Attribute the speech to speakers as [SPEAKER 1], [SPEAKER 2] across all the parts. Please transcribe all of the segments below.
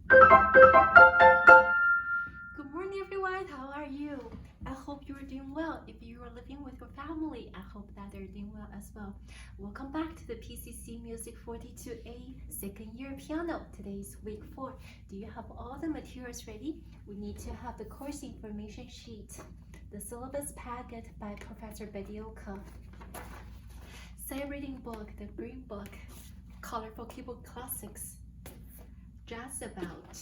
[SPEAKER 1] Good morning, everyone. How are you? I hope you are doing well. If you are living with your family, I hope that they're doing well as well. Welcome back to the PCC MUSC 42A second year piano. Today is week 4. Do you have all the materials ready? We need to have the course information sheet, the syllabus packet by Professor Bedioka, sight reading book, the green book, colorful keyboard classics, jazz about,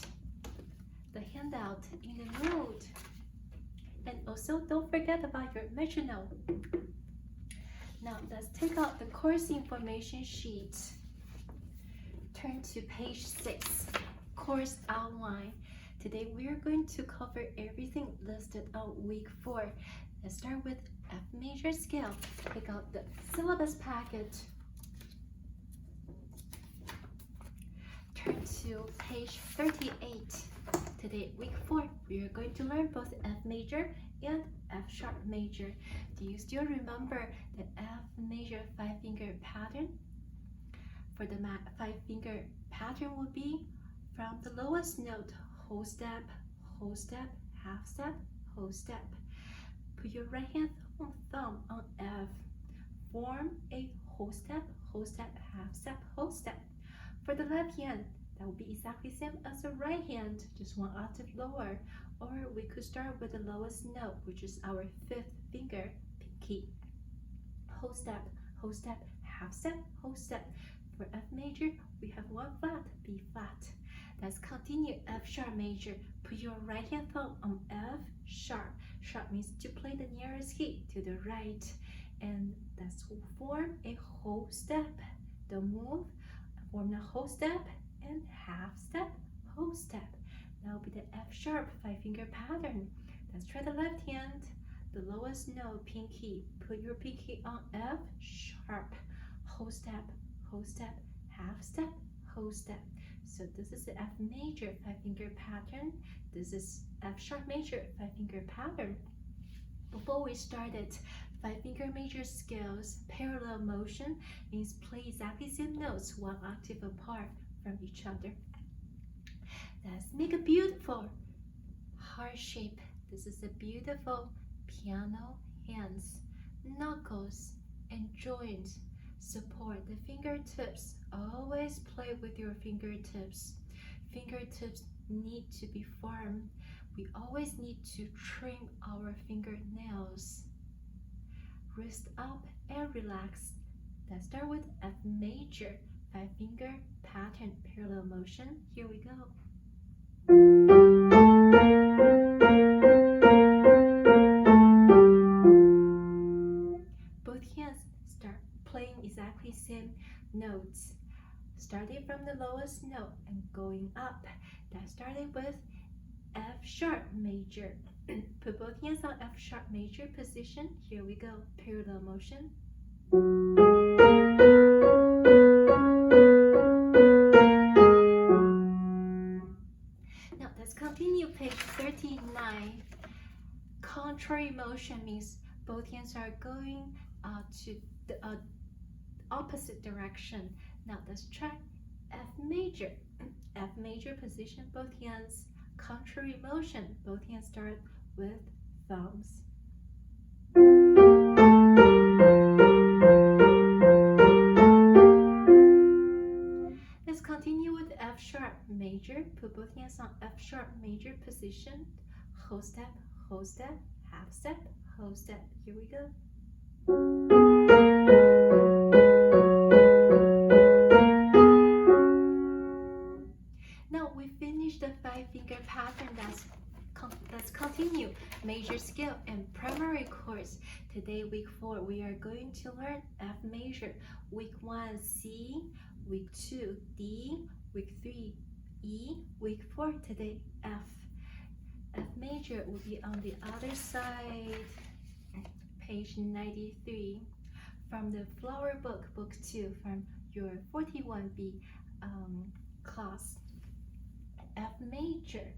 [SPEAKER 1] the handout in the mood, and also don't forget about your metronome. Now let's take out the course information sheet. Turn to page 6, course outline. Today we are going to cover everything listed on week 4. Let's start with F major scale. Take out the syllabus packet. Turn to page 38. Today, week 4, we are going to learn both F major and F sharp major. Do you still remember the F major 5-finger pattern? For the 5-finger pattern would be from the lowest note, whole step, half step, whole step. Put your right hand thumb on F. Form a whole step, half step, whole step. For the left hand, that will be exactly the same as the right hand, just one octave lower. Or we could start with the lowest note, which is our 5th finger, pinky. Whole step, half step, whole step. For F major, we have one flat, B flat. Let's continue F sharp major. Put your right hand thumb on F sharp. Sharp means to play the nearest key to the right. And let's form a whole step. Don't move. Form the whole step and half step, whole step. That will be the F sharp 5-finger pattern. Let's try the left hand. The lowest note, pinky. Put your pinky on F sharp. Whole step, half step, whole step. So this is the F major 5-finger pattern. This is F sharp major 5-finger pattern. Before we started, 5-finger major scales, parallel motion means play exactly same notes, one octave apart from each other. Let's make a beautiful heart shape. This is a beautiful piano hands, knuckles, and joints. Support the fingertips. Always play with your fingertips. Fingertips need to be firm. We always need to trim our fingernails. Wrist up and relax. Let's start with F major 5-finger pattern parallel motion. Here we go. Both hands start playing exactly same notes. Starting from the lowest note and going up. That started with F sharp major. Put both hands on F sharp major position. Here we go. Parallel motion. Now let's continue page 39. Contrary motion means both hands are going to the opposite direction. Now let's try F major. F major position, both hands. Contrary motion, both hands start with thumbs. Let's continue with F sharp major. Put both hands on F sharp major position. Whole step, half step, whole step. Here we go. Now we finished the 5-finger pattern. Let's continue major scale and primary chords. Today, week 4, we are going to learn F major. Week 1, C. Week 2, D. Week 3, E. Week 4, today, F. F major will be on the other side, page 93. From the flower book, book 2, from your 41B class. F major.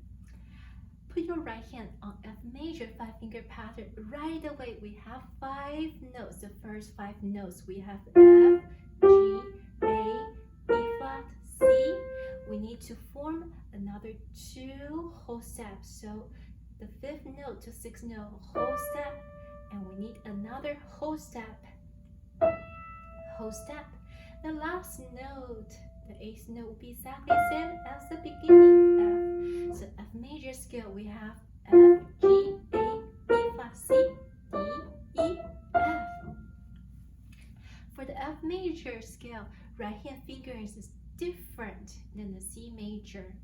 [SPEAKER 1] Put your right hand on F major 5-finger pattern. Right away, we have 5 notes. The first 5 notes, we have F, G, A, B flat, C. we need to form another 2 whole steps. So the 5th note to 6th note, whole step, and we need another whole step. Whole step. The last note, the 8th note, will be exactly the same as the beginning, F. So F major scale, we have F, G, A, B flat, C, D, E, F. For the F major scale, right hand fingerings is different than the C major.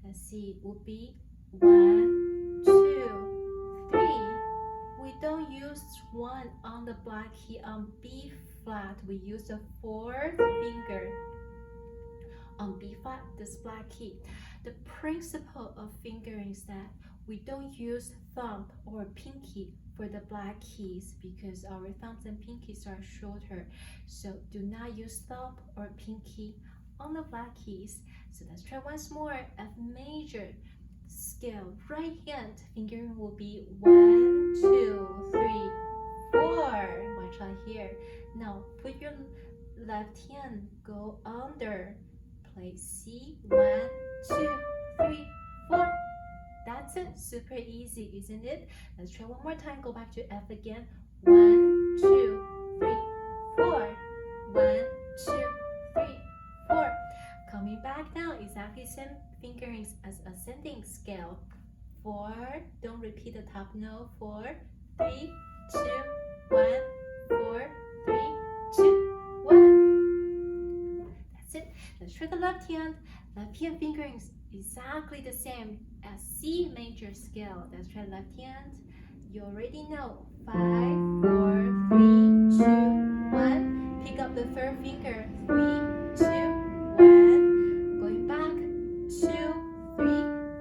[SPEAKER 1] The C will be 1, 2, 3. We don't use 1 on the black key on B flat. We use the 4th finger on B flat, this black key. The principle of fingering is that we don't use thumb or pinky for the black keys because our thumbs and pinkies are shorter. So do not use thumb or pinky on the black keys. So let's try once more. F major scale, right hand fingering will be 1, 2, 3, 4. Watch out here. Now put your left hand, go under, play C, 1, 2, 3, 4. That's it. Super easy, isn't it? Let's try one more time. Go back to F again. 1, 2, 3, 4. 1, 2, 3, 4. Coming back down, exactly same fingerings as ascending scale. 4. Don't repeat the top note. 4, 3, 2, 1, 4, 3, 2, 1. That's it. Let's try the left hand. Left hand fingerings exactly the same as C major scale. Let's try left hand. You already know 5, 4, 3, 2, 1. Pick up the 3rd finger. 3, 2, 1. Going back. 2, 3.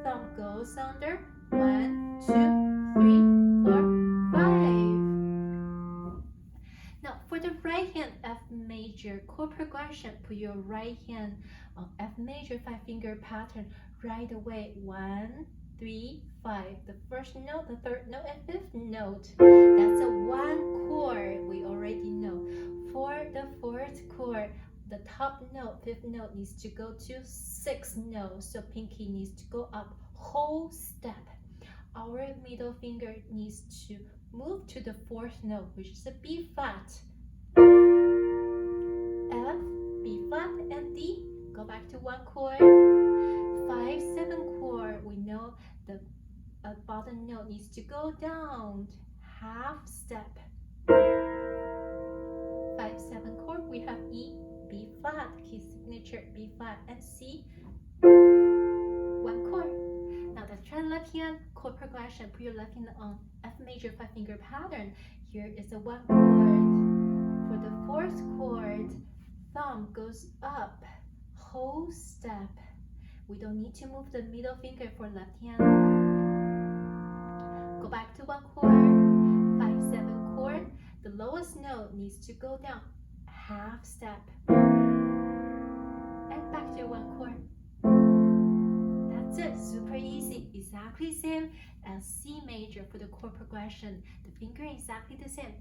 [SPEAKER 1] Thumb goes under. 1, 2, 3, 4, 5. Now for the right hand F major chord progression, put your right hand on F major 5-finger pattern right away. 1, 3, 5. The 1st note, the 3rd note, and 5th note. That's a 1 chord. We already know. For the 4th chord, the top note, 5th note, needs to go to 6th note. So pinky needs to go up whole step. Our middle finger needs to move to the 4th note, which is a B flat. F, B flat, and D. Go back to 1 chord. 5, 7 chord. We know the bottom note needs to go down half step. 5, 7 chord. We have E, B flat, key signature B flat, and C. 1 chord. Now let's try left hand chord progression. Put your left hand on F major 5-finger pattern. Here is a 1 chord. For the 4th chord, thumb goes up whole step. We don't need to move the middle finger for left hand. Go back to 1 chord. 5, 7 chord. The lowest note needs to go down half step. And back to 1 chord. That's it. Super easy. Exactly same as C major for the chord progression. The fingering exactly the same.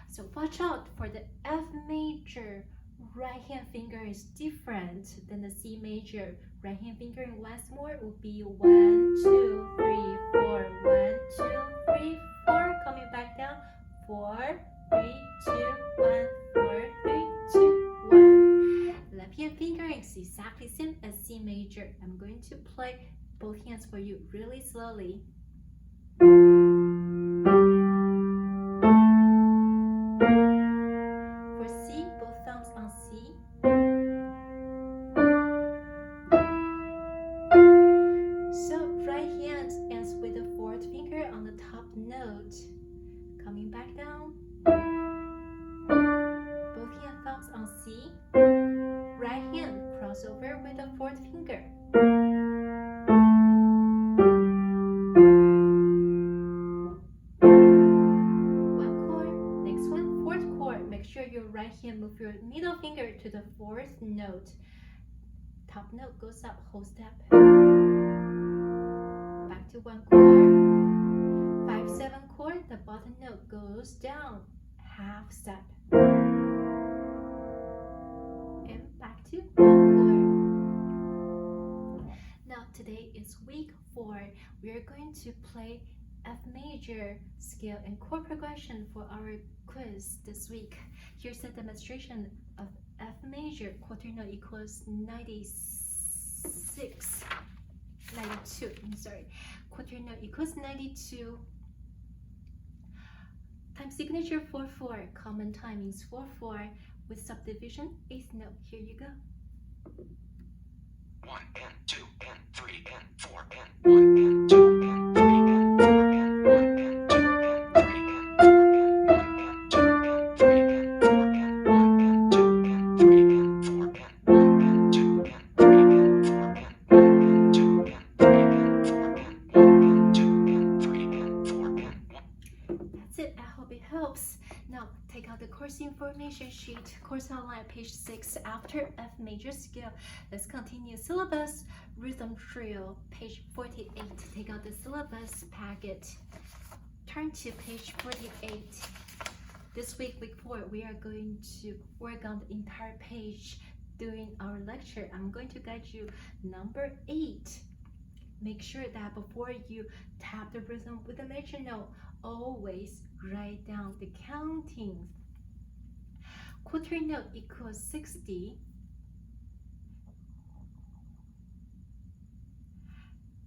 [SPEAKER 1] So watch out for the F major. Right hand finger is different than the C major. Right hand fingering once more would be 1, 2, 3, 4. 1, 2, 3, 4. Coming back down. 4, 3, 2, 1. 4, 3, 2, 1. Left hand fingering is exactly same as C major. I'm going to play both hands for you really slowly. For C, both thumbs on C. So right hand ends with the 4th finger on the top note. Coming back down. Both hand thumbs on C. Right hand crossover with the 4th finger. Your right hand, move your middle finger to the 4th note. Top note goes up whole step. Back to 1 chord. 5, 7 chord. The bottom note goes down half step. And back to 1 chord. Today is week 4. We are going to play F major scale and chord progression for our quiz this week. Here's a demonstration of F major. Quarter note equals 92. Quarter note equals 92. Time signature 4/4. Common time is 4/4 with subdivision 8th note. Here you go.
[SPEAKER 2] 1 and 2 and 3 and 4 and 1 and 2 and 3 and 4 and 1 and 2 and 3 and 4 and 1 and 2 and 3 and 4 and 1 and 2 and 3 and 4 and 1 and 2 and 3 and 4 and 1 and 2 and 3 and 4 and 1 and 2 and 3 and 4 and 1.
[SPEAKER 1] That's it. I hope it helps. Now take out the course information sheet, course outline, page 6 after F major scale. Let's continue. Syllabus, rhythm trio, page 48. Take out the syllabus packet. Turn to page 48. This week, week 4, we are going to work on the entire page during our lecture. I'm going to guide you number 8. Make sure that before you tap the rhythm with the metronome, always write down the counting. Quarter note equals 60.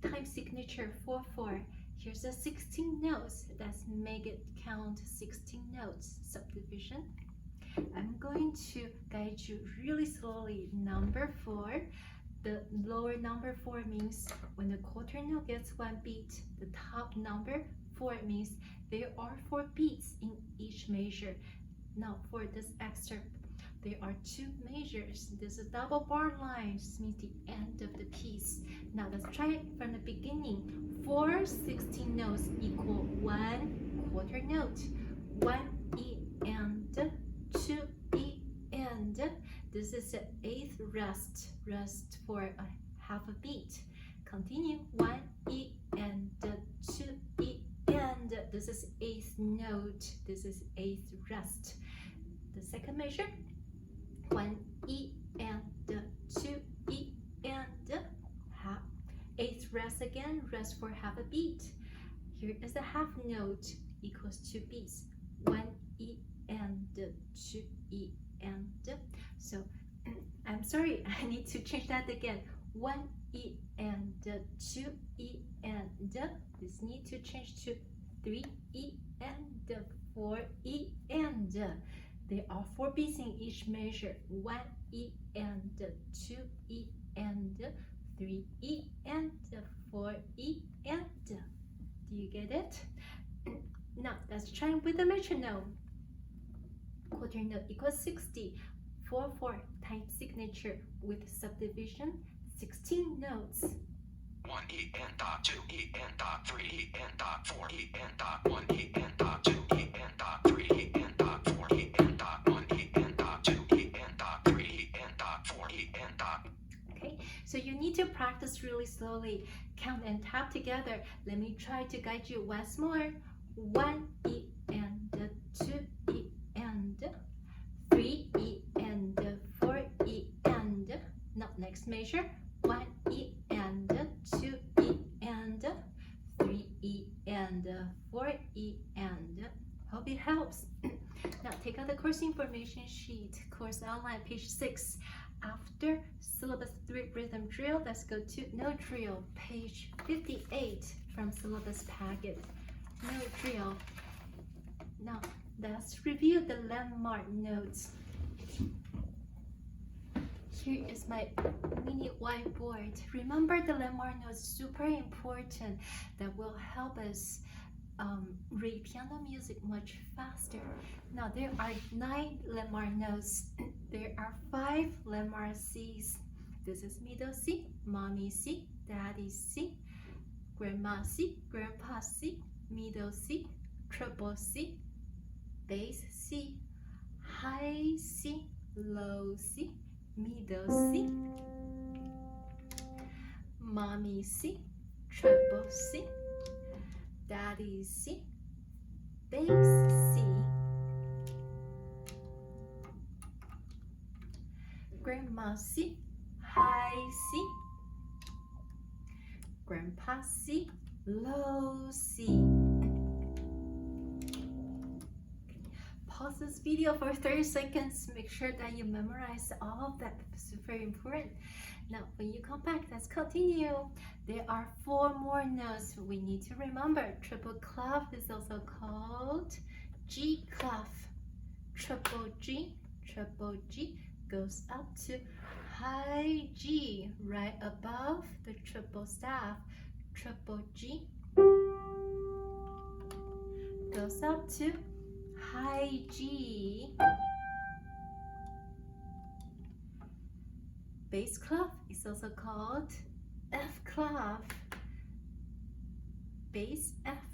[SPEAKER 1] Time signature 4/4. Here's the 16 notes. Let's make it count 16 notes. Subdivision. I'm going to guide you really slowly. Number 4. The lower number 4 means when the quarter note gets 1 beat, the top number 4 means there are 4 beats in each measure. Now for this excerpt, there are 2 measures. This is double bar line. This means the end of the piece. Now let's try it from the beginning. 4 16 notes equal 1 quarter note. 1 E and 2 E and. This is the 8th rest. Rest for a half a beat. Continue. 1 E and 2 E and. This is 8th note. This is 8th rest. The second measure. 1 E and 2 E and half. 8th rest again. Rest for half a beat. Here is the half note equals 2 beats. 1 E and 2 E and. So I'm sorry, I need to change that again. 1 E and 2 E and. This need to change to 3 E and 4 E and. There are 4 beats in each measure. 1 E and 2 E and 3 E and 4 E and. Do you get it? Now let's try with the metronome. Quarter note equals 60. 4/4 time signature with subdivision. 16 notes.
[SPEAKER 2] 1 E and dot 2 E and dot 3 E and dot 4 E and dot 1 E and dot 2 E and dot 3 E and dot 4 E and dot 1 E and dot 2 E and dot 3 E and dot 4 E and dot.
[SPEAKER 1] Okay, so you need to practice really slowly. Count and tap together. Let me try to guide you once more. 1 E and 2 E and 3 E and 4 E and. Now next measure. 1 E and 2 E and 3 E and 4 E and. Hope it helps. Now take out the course information sheet, course outline, page 6. After syllabus 3 rhythm drill, let's go to note drill, page 58 from syllabus packet. Note drill. Now let's review the landmark notes. Here is my mini whiteboard. Remember, the landmark notes, super important. That will help us read piano music much faster. Now there are 9 landmark notes. There are 5 landmark C's. This is middle C, mommy C, daddy C, grandma C, grandpa C, middle C, treble C, bass C, high C, low C, middle C, mommy C, treble C, daddy C, bass C, grandma C, high C, Grandpa C, low C. Pause this video for 30 seconds. Make sure that you memorize all of that. It's very important. Now, when you come back, let's continue. There are 4 more notes we need to remember. Triple clef is also called G clef. Triple G goes up to high G, right above the triple staff. Triple G goes up to high G. Bass clef is also called F clef. Bass F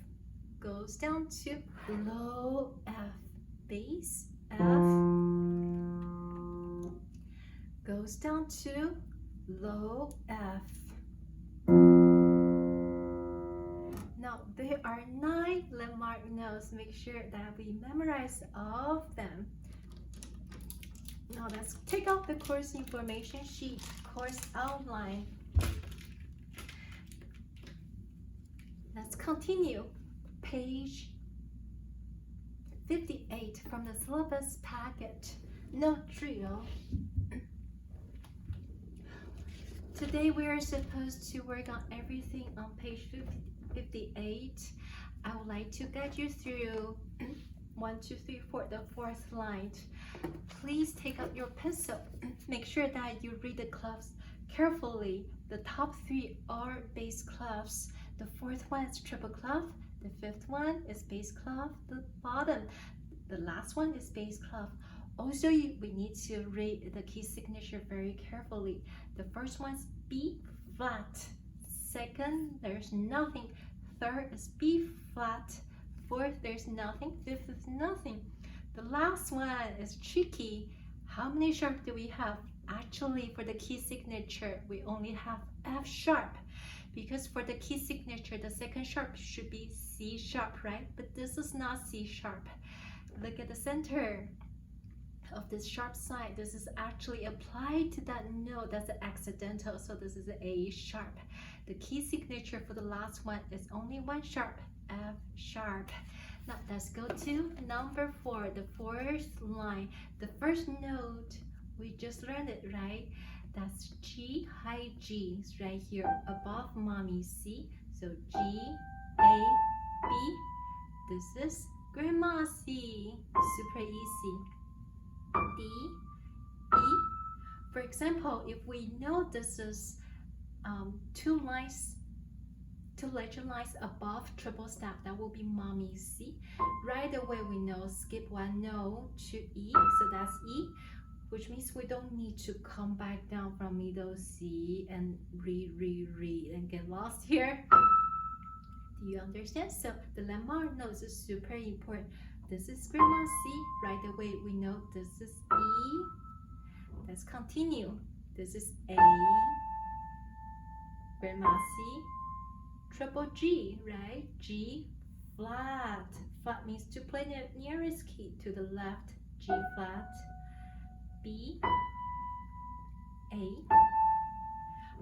[SPEAKER 1] goes down to low F. Bass F goes down to low F. Now there are 9 landmark notes. Make sure that we memorize all of them. Now let's take out the course information sheet, course outline. Let's continue. Page 58 from the syllabus packet. Note drill. Today we are supposed to work on everything on page 58. I would like to guide you through 1, 2, 3, 4, the 4th line. Please take out your pencil. Make sure that you read the clefs carefully. The top 3 are bass clefs. The 4th one is triple clef. The 5th one is bass clef. The bottom, the last one is bass clef. Also, we need to read the key signature very carefully. The first one is B flat. Second, there's nothing. Third is B flat. Fourth, there's nothing. Fifth is nothing. The last one is tricky. How many sharp do we have? Actually, for the key signature, we only have F sharp. Because for the key signature, the second sharp should be C sharp, right? But this is not C sharp. Look at the center of this sharp sign. This is actually applied to that note. That's accidental, so this is A sharp. The key signature for the last one is only 1 sharp, F sharp. Now let's go to number 4, the 4th line. The first note, we just learned it, right? That's G, high G, it's right here above mommy C. So G, A, B. This is Grandma C, super easy. D, E. For example, if we know this is 2 legend lines above triple staff, that will be mommy C. Right away we know skip 1 note to E, so that's E, which means we don't need to come back down from middle C and read and get lost here. Do you understand? So the landmark notes is super important. This is Grandma C. Right away we know this is E. Let's continue. This is A, Grandma C, triple G, right? G flat. Flat means to play the nearest key to the left. G flat. B, A.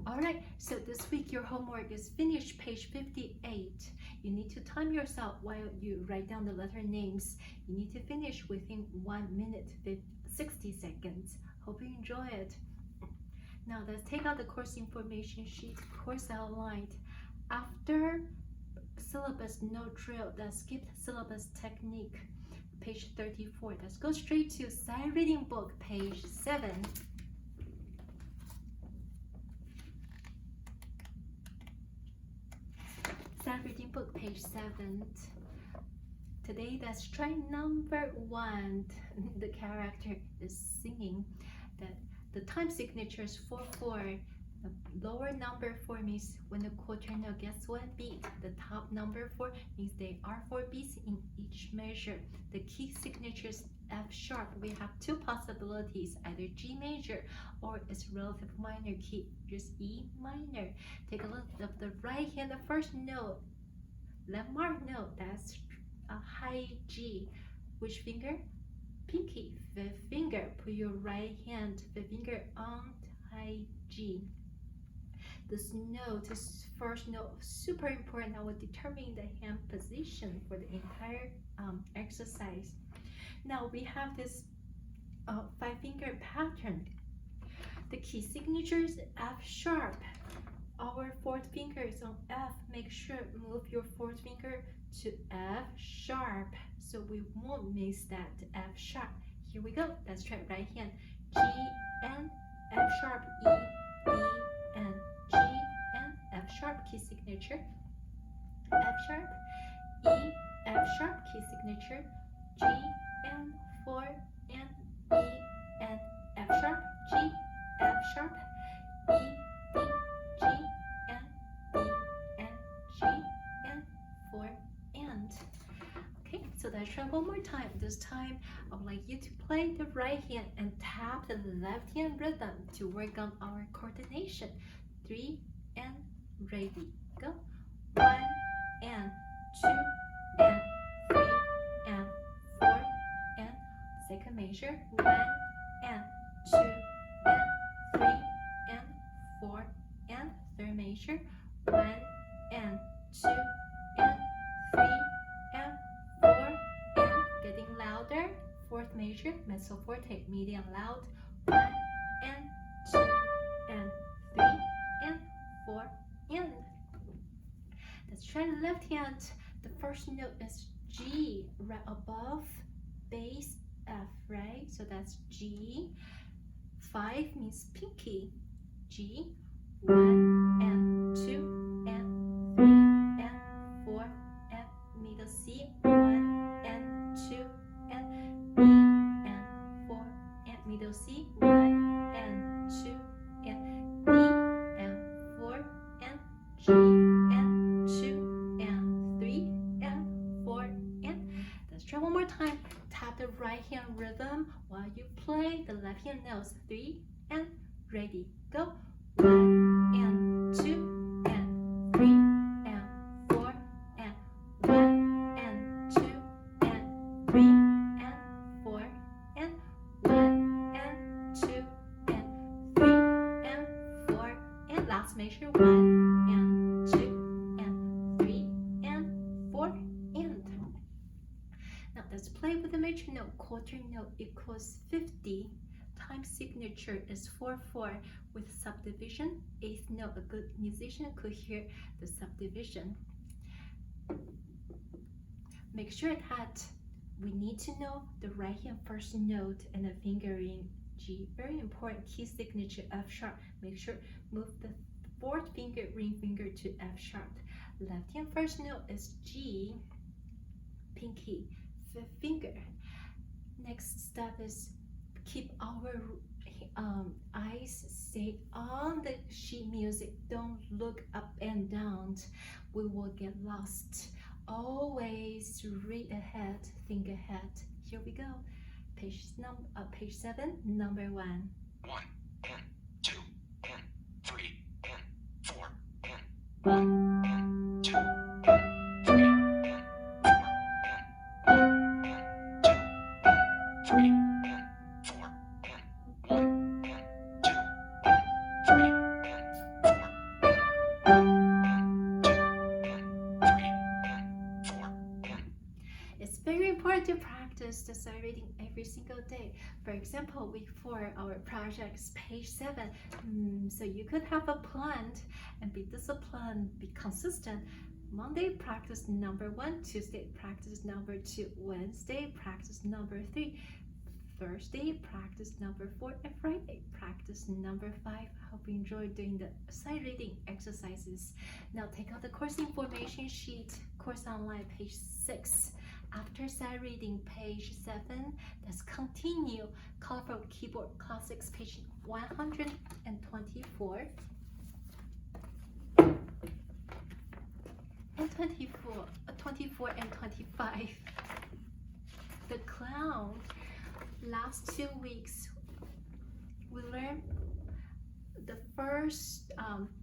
[SPEAKER 1] Alright, so this week your homework is finished, page 58. You need to time yourself while you write down the letter names. You need to finish within 1 minute, 60 seconds. Hope you enjoy it. Now let's take out the course information sheet, course outlined. After syllabus note drill, let's skip syllabus technique. Page 34. Let's go straight to sight reading book, page 7. Sight reading book, page 7. Today, let's try number 1. The character is singing. That the time signature is 4/4. The lower number 4 means when the quarter note gets 1 beat. The top number 4 means there are 4 beats in each measure. The key signature is F sharp. We have 2 possibilities, either G major or its relative minor key, just E minor. Take a look at the right hand, the first note, landmark note, that's a high G. Which finger? Pinky, 5th finger. Put your right hand, 5th finger on high G. This note, this first note, super important. I will determine the hand position for the entire exercise. Now we have this 5-finger pattern. The key signature is F sharp. Our 4th finger is on F. Make sure move your 4th finger to F sharp, so we won't miss that F sharp. Here we go. Let's try right hand. G and F sharp, E, D, and G and F sharp, key signature. F sharp, E, F sharp, key signature. G and 4 and E and F sharp, G, F sharp, E, D, G, and D, and G, and 4 and. Okay, so let's try one more time. This time, I would like you to play the right hand and tap the left hand rhythm to work on our coordination. 3 and ready, go. 1 and 2 and 3 and 4 and second measure. 1 and 2 and 3 and 4 and third measure. 1 and 2 and 3 and 4 and getting louder. 4th measure, mezzo forte, medium loud. 1 and 2 and 3 and 4 and. Let's try the left hand. The first note is G, right above bass F, right? So that's G. 5 means pinky. G. 1 and 2 and 3 and 4 and middle C. 1 and 2 and B and 4 and middle C. 1 and 2 and D and 4 and G and 2 and 3 and 4 and. Let's try one more time. Tap the right hand rhythm while you play the left hand notes. 3 and ready, go. 1 and 2 and 3 and 4 and 1 and 2 and 3 and 4 and 1 and 2 and 3 and 4 and last measure. 1 and 2 and 3 and 4 and. Now let's play with the metronome. Quarter note equals 50. Time signature is 4/4 with subdivision. 8th note, a good musician could hear the subdivision. Make sure that we need to know the right hand first note and the fingering G. Very important. Key signature F sharp. Make sure move the 4th finger, ring finger to F sharp. Left hand first note is G, pinky, 5th finger. Next step is keep our eyes stay on the sheet music. Don't look up and down. We will get lost. Always read ahead, think ahead. Here we go. Page 7, number 1.
[SPEAKER 2] 1 and 2 and 3 and 4 and 1 and 2 and 3 and 4 and 1 and 2 and 3 and 4 and 1 and 2 and 3 and 4 and 1 and 2 and 3 and 4 and.
[SPEAKER 1] It's very important to practice the sight reading every single day. For example, week 4, our project is page 7. So you could have a plan and be disciplined, be consistent. Monday, practice number 1. Tuesday, practice number 2. Wednesday, practice number 3. Thursday, practice number 4. And Friday, practice number 5. I hope you enjoyed doing the sight reading exercises. Now take out the course information sheet, course online, page 6. After sight reading, page 7, let's continue. Colorful Keyboard Classics, page 124. And 24 and 25. The clown. Last 2 weeks, we learned the first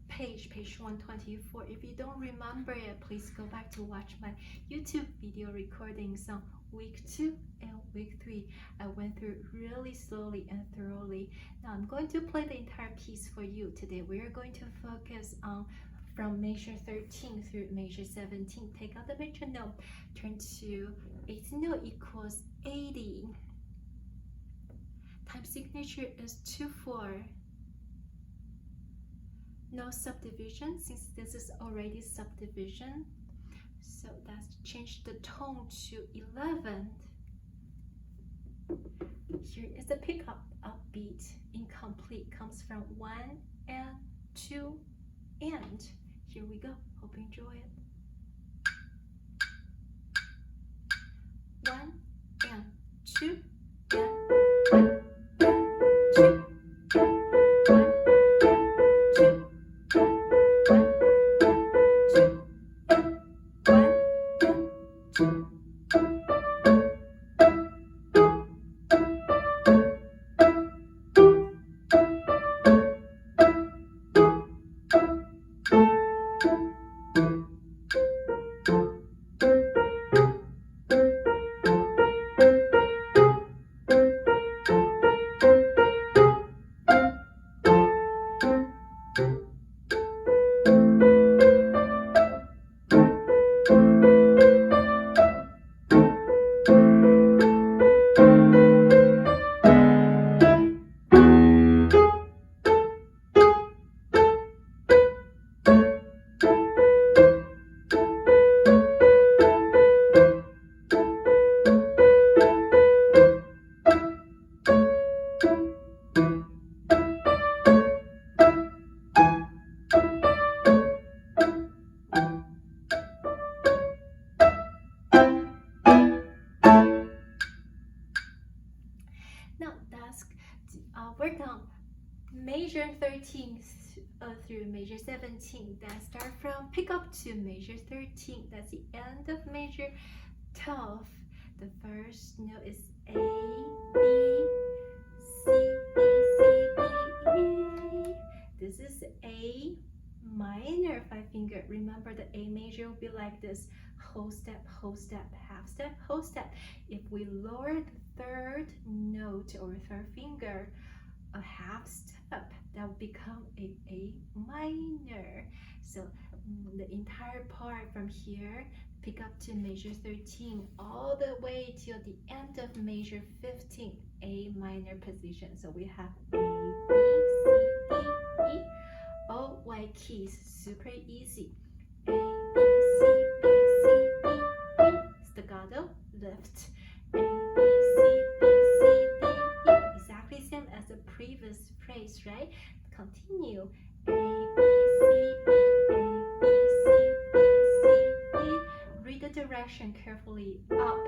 [SPEAKER 1] page 124. If you don't remember it, please go back to watch my YouTube video recordings on week 2 and week 3. I went through really slowly and thoroughly. Now I'm going to play the entire piece for you. Today we are going to focus on from measure 13 through measure 17. Take out the metronome, turn to eighth note equals 80. Time signature is 2/4. No subdivision since this is already subdivision. So let's change the tone to 11. Here is the pickup, upbeat, incomplete, comes from 1 and 2 and. Here we go, hope you enjoy it. 1 and 2 and 1 and 2 and 1 Now let's work on measure 13 through measure 17. Let's start from pick up to measure 13. That's the end of measure 12. The first note is A, B, C, B, C, B, E. This is A minor 5-finger. Remember the A major will be like this: whole step, half step, whole step. If we lower the third note or third finger a half step, that will become A minor. So the entire part from here, pick up to measure 13 all the way till the end of measure 15, A minor position. So we have A, B, C, D, E, all white keys, super easy. A, B, C, B, C, D, E, staccato, lift. A, B, C, B, C, D, E, exactly same as the previous phrase, right? Continue. A, B, C, B, A, B, C, B, C, D. Read the direction carefully. Up,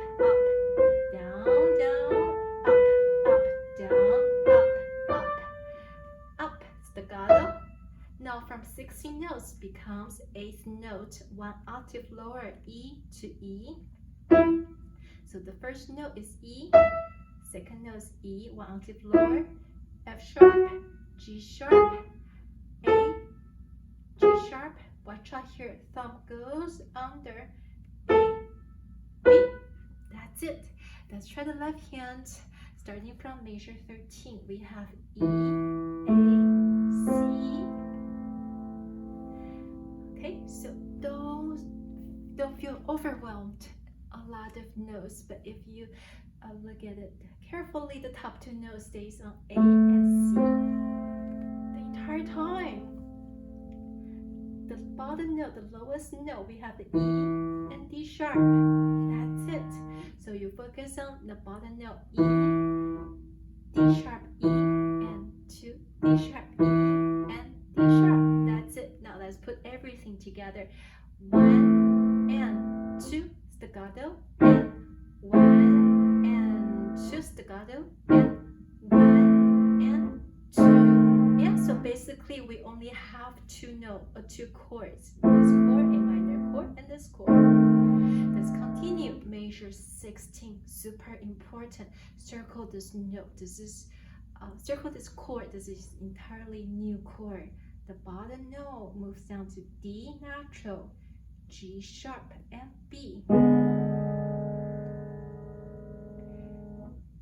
[SPEAKER 1] down, up, down, up, staccato. Now from 16 notes becomes 8th note, 1 octave lower, E to E. So the first note is E, second note is E, 1 octave lower, F sharp, G sharp, A, G sharp. Watch out here, thumb goes under, A, B. That's it. Let's try the left hand. Starting from measure 13, we have E, A, C. Okay, so don't feel overwhelmed. A lot of notes, but if you look at it carefully, the top 2 notes stays on A and C the entire time. The bottom note, the lowest note, we have the E and D sharp. That's it. So you focus on the bottom note, E, D sharp, E, and 2, D sharp, E, and D sharp. That's it. Now let's put everything together. 1 and 2, staccato, and 1 and 2, staccato, and 1 and 2. Yeah, so basically we only have 2 chords. This chord, A minor chord, and this chord. Let's continue. Measure 16, super important. Circle this note. This is circle this chord. This is entirely new chord. The bottom note moves down to D natural, G sharp, and B.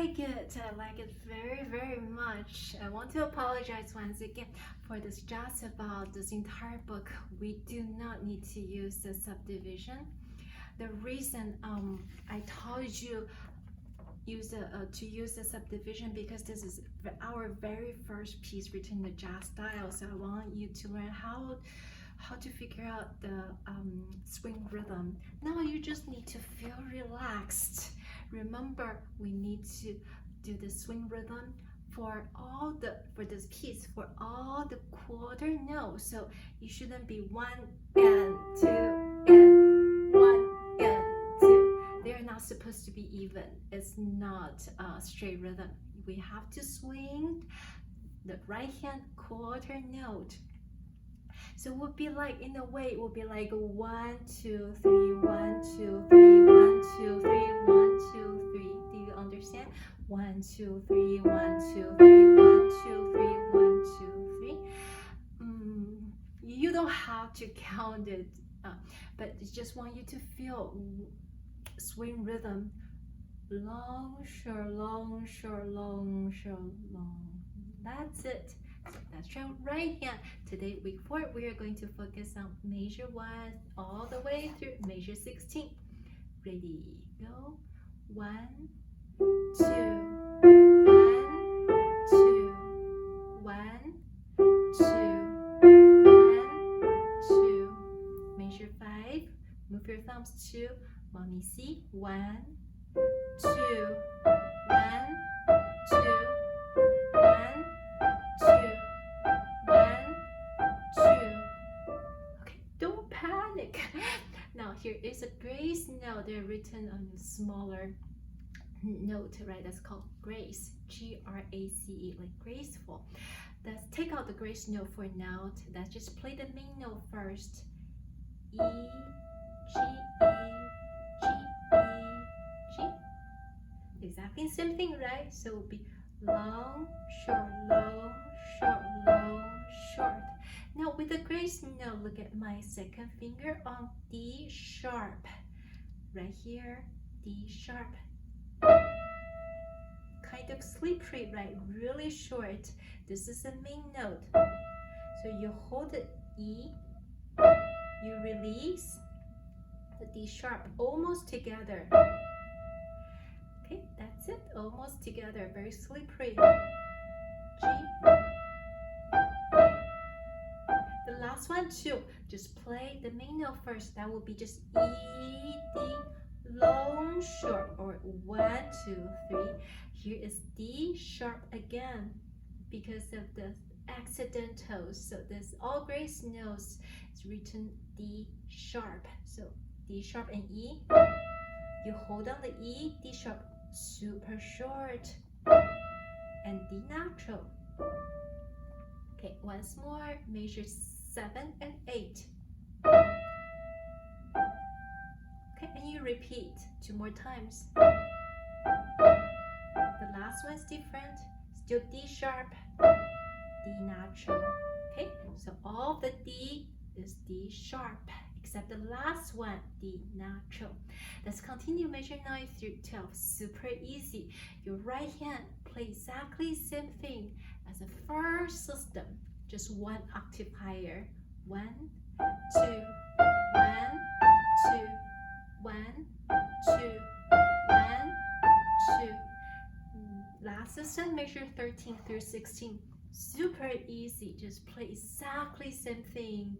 [SPEAKER 1] like it. I like it very, very much. I want to apologize once again for this just about this entire book. We do not need to use the subdivision. The reason I told you to use the subdivision because this is our very first piece written in the jazz style. So I want you to learn how to figure out the swing rhythm. Now you just need to feel relaxed. Remember, we need to do the swing rhythm for this piece for all the quarter notes. So you shouldn't be 1 and 2 and 1 and 2. They're not supposed to be even. It's not a straight rhythm. We have to swing the right hand quarter note. So it would be like, in a way, it would be like 1, 2, 3, 1, 2, 3, 1, 2, 3, 1, 2, 3. Do you understand? 1, 2, 3, 1, 2, 3, 1, 2, 3, 1, 2, 3. You don't have to count it, but I just want you to feel swing rhythm. Long, short, long, short, long, short, long. That's it. So that's your right hand. Today, week 4, we are going to focus on measure 1 all the way through measure 16. Ready, go. 1, 2, 1, 2, 2, 1, 2. Measure 5. Move your thumbs to mommy see. 1, 2, 1, 2, 1, 2, 1, 2. Okay, don't panic. Now here is a grace note. They're written on a smaller note, right? That's called grace. G-R-A-C-E, like graceful. Let's take out the grace note for now. Let's just play the main note first. E, G, E, G, E, G. Exactly the same thing, right? So it will be long, short, long, short, long, short. Now with the grace note, look at my second finger on D sharp. Right here, D sharp. Kind of slippery, right? Really short. This is the main note. So you hold the E, you release the D sharp almost together. Okay, that's it, almost together, very slippery. G, the last one too, just play the main note first. That will be just E, D, long, short, or 1, 2, 3. Here is D sharp again because of the accidentals. So this all grace notes is written D sharp. So D sharp and E. You hold on the E, D sharp, super short, and D natural. Okay, once more, measure 7 and 8. Okay, and you repeat 2 more times. The last one is different, still D sharp, D natural. Okay, so all the D is D sharp, except the last one, D natural. Let's continue measure 9 through 12. Super easy. Your right hand play exactly the same thing as the first system, just 1 octave higher. 1, 2, 1, 2, 1, 2, 1, 2. Last system, measure 13 through 16. Super easy. Just play exactly same thing.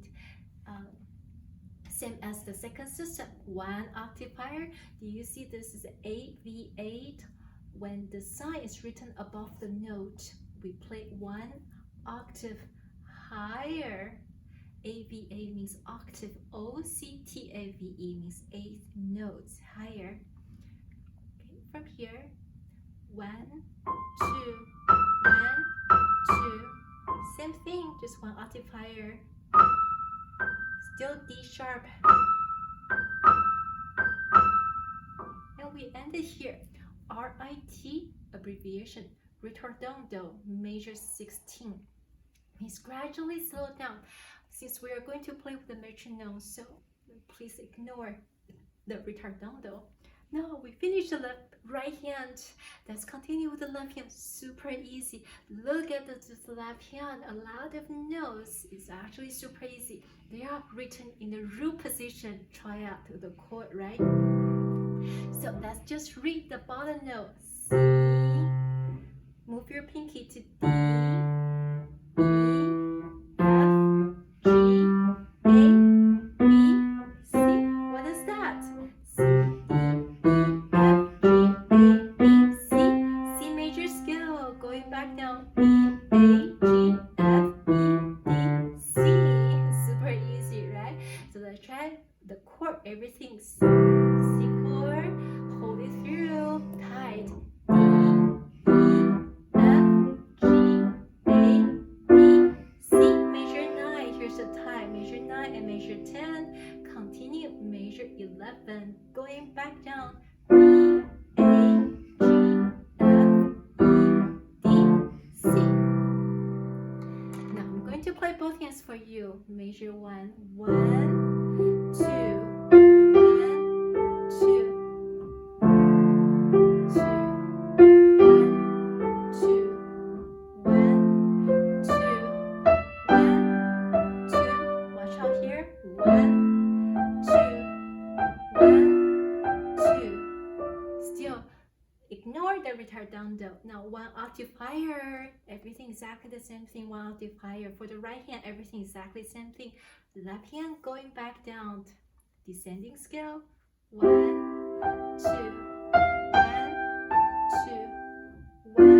[SPEAKER 1] Same as the second system, 1 octave higher. Do you see this is 8V8? When the sign is written above the note, we play 1 octave higher. AVA means octave. OCTAVE means 8 notes higher. Okay, from here, 1, 2, 1, 2. Same thing, just 1 octave higher. Still D sharp. And we ended here. RIT, abbreviation, ritornando, measure 16. Means gradually slow down. Since we are going to play with the metronome, so please ignore the ritornando. No, we finished the right hand. Let's continue with the left hand. Super easy. Look at this left hand. A lot of notes is actually super easy. They are written in the root position. Try out the chord, right? So let's just read the bottom note. C. Move your pinky to D, E, F, G, A, B, C. What is that? C, D, E, F, G, A, B, C. C major scale. Going back down. B, A, G, F, E, D, C. Super easy, right? So let's try the chord. Everything C chord. Hold it through. Tight. D, and measure 10, continue, measure 11, going back down, B, A, G, F, E, D, C. Now I'm going to play both hands for you. Measure 1, 1, 2, 1, 2, 1, 2, 1, 2. Still, ignore the retardato. Now, 1 octave higher. Everything exactly the same thing. 1 octave higher. For the right hand, everything exactly the same thing. Left hand going back down. Descending scale. 1, 2, 1, 2, 1, 2, 1.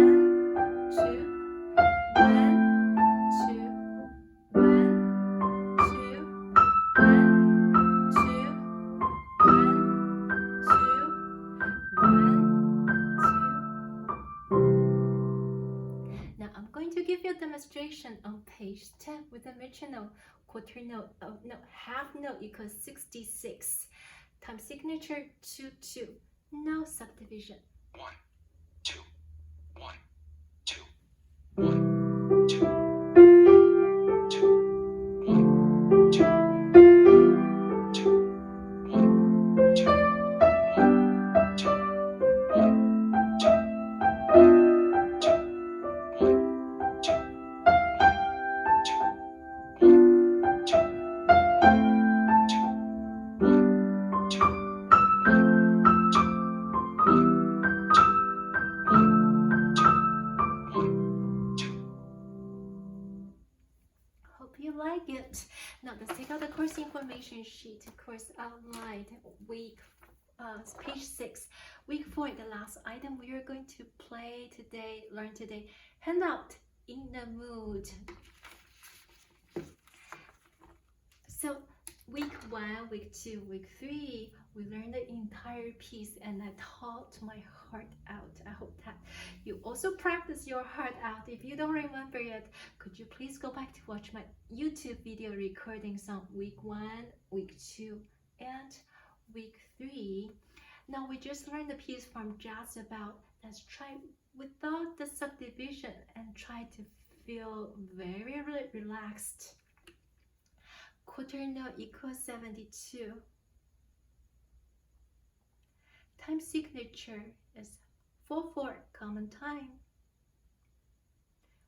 [SPEAKER 1] Demonstration on page 10 with the metronome. Quarter note, no, half note equals 66. Time signature 2 2. No subdivision.
[SPEAKER 2] 1 2 1 2 1 2 2 1 2
[SPEAKER 1] Now let's take out the course information sheet. Course outline, week, page 6, week 4. The last item we are going to play today, learn today. Handout, in the mood. So week 1, week 2, week 3, we learned the entire piece and I taught my heart out. I hope that you also practice your heart out. If you don't remember yet, could you please go back to watch my YouTube video recordings on week 1, week 2, and week 3. Now we just learned the piece from Jazz about. Let's try without the subdivision and try to feel very relaxed. Quarter note equals 72. Time signature is 4/4 common time.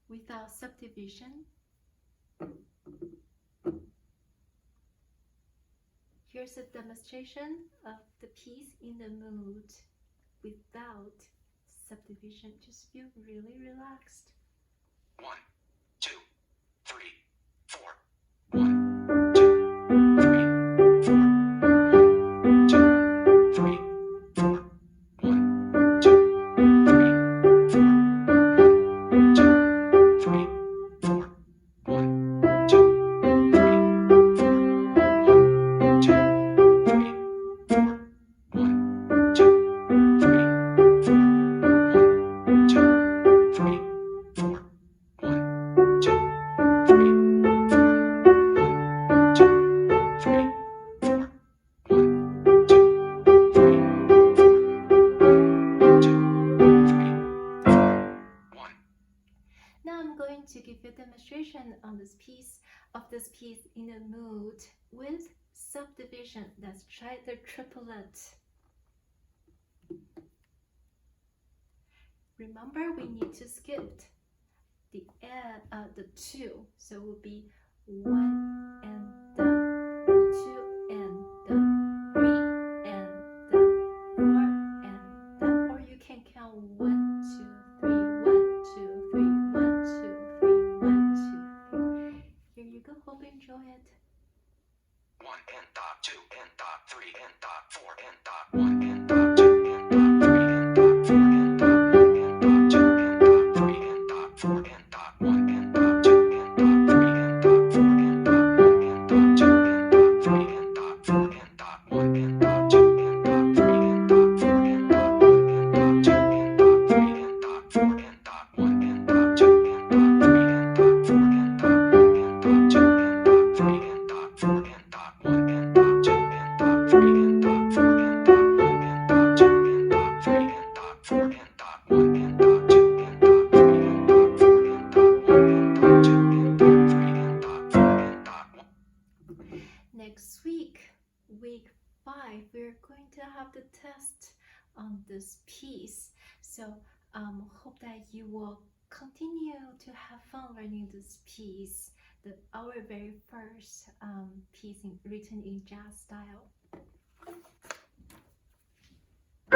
[SPEAKER 1] Without subdivision. Here's a demonstration of the piece in the mood without subdivision. Just feel really relaxed.
[SPEAKER 2] 1 2 3 4 1 2 3
[SPEAKER 1] to give you a demonstration on this piece in the mood with subdivision. Let's try the triplet. remember we need to skip the 2, so it will be 1 and 2 and 3 and 4 and or you can count 1 2 3 1 2 3 1 2 3 1 2 3. Here you go. Hope you enjoy it.
[SPEAKER 2] 1 and dot 2 and dot 3 and dot 4 and dot 1 and dot 2 and dot 3 and dot 4 and dot 1 and dot 2 and dot 3 and dot 4 and dot 1 and dot 2 and dot 3 and dot 4 and dot 1 and dot 2 and dot 3 and dot 4 and dot 1 and dot 2 and dot 3 and dot 4 and dot 1 and dot 2 and dot 3 and dot 4 and dot 1 and dot 2 and dot 3 and dot 4 and dot 1 and dot 2 and dot 3 and dot 4 and dot 1 and dot 2 and dot 3 and dot 4 and dot 1 and dot 2 and dot 3 and dot 4 and dot 1 and dot 2 and dot 3 and dot 4 and dot 1 and dot 2 and dot 3 and dot 4 and dot 1.
[SPEAKER 1] Next week, week 5, we're going to have the test on this piece. So hope that you will continue to have fun learning this piece, our very first piece written in jazz style. I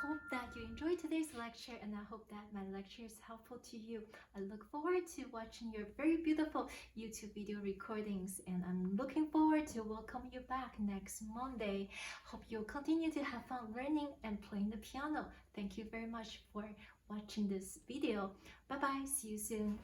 [SPEAKER 1] hope that you enjoyed today's lecture, and I hope that my lecture is helpful to you. I look forward to watching your very beautiful YouTube video recordings, and I'm looking forward to welcome you back next Monday. Hope you'll continue to have fun learning and playing the piano. Thank you very much for watching this video. Bye bye, see you soon.